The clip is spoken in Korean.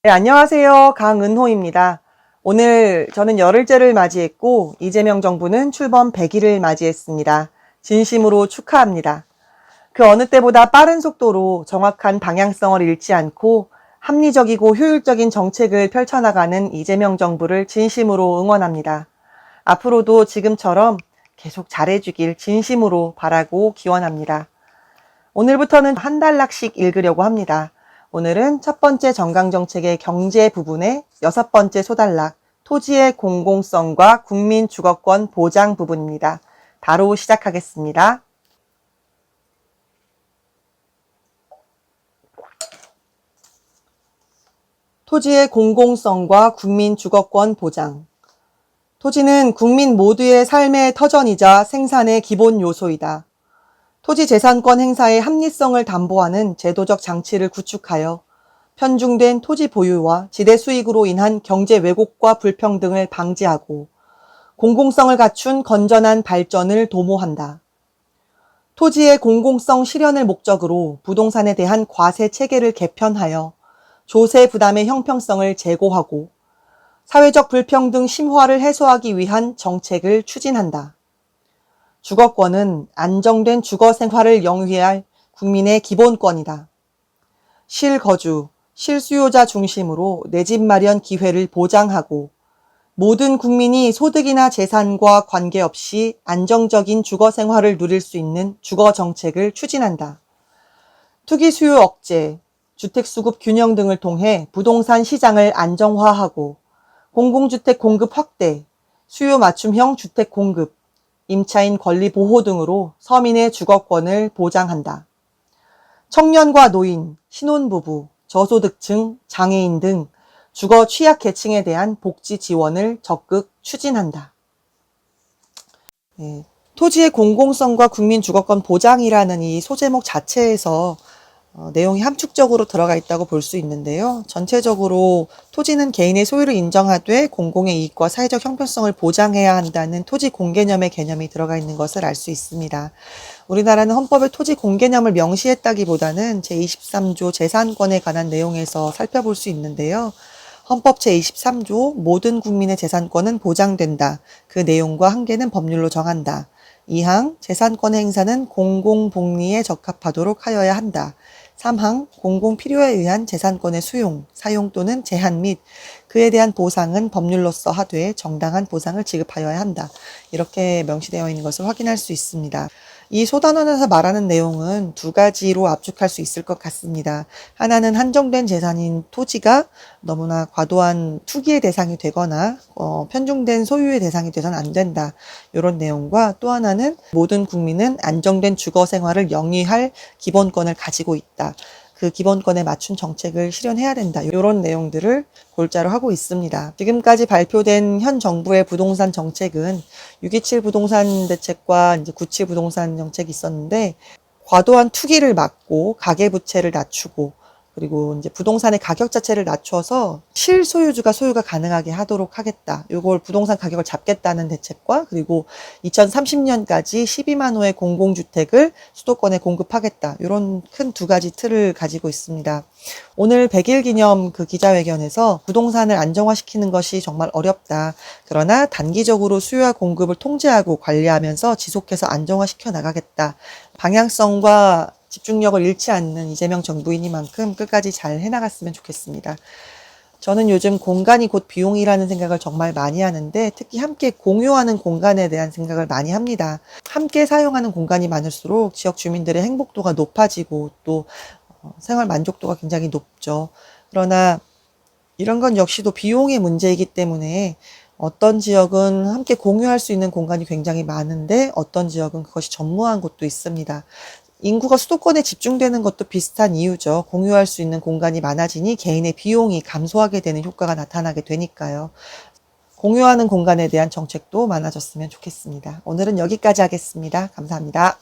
네, 안녕하세요. 강은호입니다. 오늘 저는 열흘째를 맞이했고 이재명 정부는 출범 100일을 맞이했습니다. 진심으로 축하합니다. 그 어느 때보다 빠른 속도로 정확한 방향성을 잃지 않고 합리적이고 효율적인 정책을 펼쳐나가는 이재명 정부를 진심으로 응원합니다. 앞으로도 지금처럼 계속 잘해주길 진심으로 바라고 기원합니다. 오늘부터는 한 단락씩 읽으려고 합니다. 오늘은 첫 번째 정강정책의 경제 부분의 6번째 소단락, 토지의 공공성과 국민 주거권 보장 부분입니다. 바로 시작하겠습니다. 토지의 공공성과 국민 주거권 보장. 토지는 국민 모두의 삶의 터전이자 생산의 기본 요소이다. 토지재산권 행사의 합리성을 담보하는 제도적 장치를 구축하여 편중된 토지 보유와 지대 수익으로 인한 경제 왜곡과 불평등을 방지하고 공공성을 갖춘 건전한 발전을 도모한다. 토지의 공공성 실현을 목적으로 부동산에 대한 과세 체계를 개편하여 조세 부담의 형평성을 제고하고 사회적 불평등 심화를 해소하기 위한 정책을 추진한다. 주거권은 안정된 주거 생활을 영위할 국민의 기본권이다. 실거주, 실수요자 중심으로 내 집 마련 기회를 보장하고 모든 국민이 소득이나 재산과 관계없이 안정적인 주거 생활을 누릴 수 있는 주거 정책을 추진한다. 투기 수요 억제, 주택 수급 균형 등을 통해 부동산 시장을 안정화하고 공공주택 공급 확대, 수요 맞춤형 주택 공급, 임차인 권리 보호 등으로 서민의 주거권을 보장한다. 청년과 노인, 신혼부부, 저소득층, 장애인 등 주거 취약 계층에 대한 복지 지원을 적극 추진한다. 토지의 공공성과 국민 주거권 보장이라는 이 소제목 자체에서 내용이 함축적으로 들어가 있다고 볼 수 있는데요. 전체적으로 토지는 개인의 소유를 인정하되 공공의 이익과 사회적 형평성을 보장해야 한다는 토지 공개념의 개념이 들어가 있는 것을 알 수 있습니다. 우리나라는 헌법에 토지 공개념을 명시했다기보다는 제23조 재산권에 관한 내용에서 살펴볼 수 있는데요. 헌법 제23조 모든 국민의 재산권은 보장된다. 그 내용과 한계는 법률로 정한다. 2항 재산권 행사는 공공복리에 적합하도록 하여야 한다. 3항 공공 필요에 의한 재산권의 수용, 사용 또는 제한 및 그에 대한 보상은 법률로서 하되 정당한 보상을 지급하여야 한다. 이렇게 명시되어 있는 것을 확인할 수 있습니다. 이 소단원에서 말하는 내용은 두 가지로 압축할 수 있을 것 같습니다. 하나는 한정된 재산인 토지가 너무나 과도한 투기의 대상이 되거나 편중된 소유의 대상이 돼서는 안 된다. 이런 내용과 또 하나는 모든 국민은 안정된 주거 생활을 영위할 기본권을 가지고 있다. 그 기본권에 맞춘 정책을 실현해야 된다. 이런 내용들을 골자로 하고 있습니다. 지금까지 발표된 현 정부의 부동산 정책은 6.27 부동산 대책과 이제 9.7 부동산 정책이 있었는데 과도한 투기를 막고 가계부채를 낮추고 그리고 이제 부동산의 가격 자체를 낮춰서 실소유주가 소유가 가능하게 하도록 하겠다. 이걸 부동산 가격을 잡겠다는 대책과 그리고 2030년까지 12만 호의 공공주택을 수도권에 공급하겠다. 이런 큰 두 가지 틀을 가지고 있습니다. 오늘 100일 기념 그 기자회견에서 부동산을 안정화시키는 것이 정말 어렵다. 그러나 단기적으로 수요와 공급을 통제하고 관리하면서 지속해서 안정화시켜 나가겠다. 방향성과 집중력을 잃지 않는 이재명 정부이니만큼 끝까지 잘 해나갔으면 좋겠습니다. 저는 요즘 공간이 곧 비용이라는 생각을 정말 많이 하는데 특히 함께 공유하는 공간에 대한 생각을 많이 합니다. 함께 사용하는 공간이 많을수록 지역 주민들의 행복도가 높아지고 또 생활 만족도가 굉장히 높죠. 그러나 이런 건 역시도 비용의 문제이기 때문에 어떤 지역은 함께 공유할 수 있는 공간이 굉장히 많은데 어떤 지역은 그것이 전무한 곳도 있습니다. 인구가 수도권에 집중되는 것도 비슷한 이유죠. 공유할 수 있는 공간이 많아지니 개인의 비용이 감소하게 되는 효과가 나타나게 되니까요. 공유하는 공간에 대한 정책도 많아졌으면 좋겠습니다. 오늘은 여기까지 하겠습니다. 감사합니다.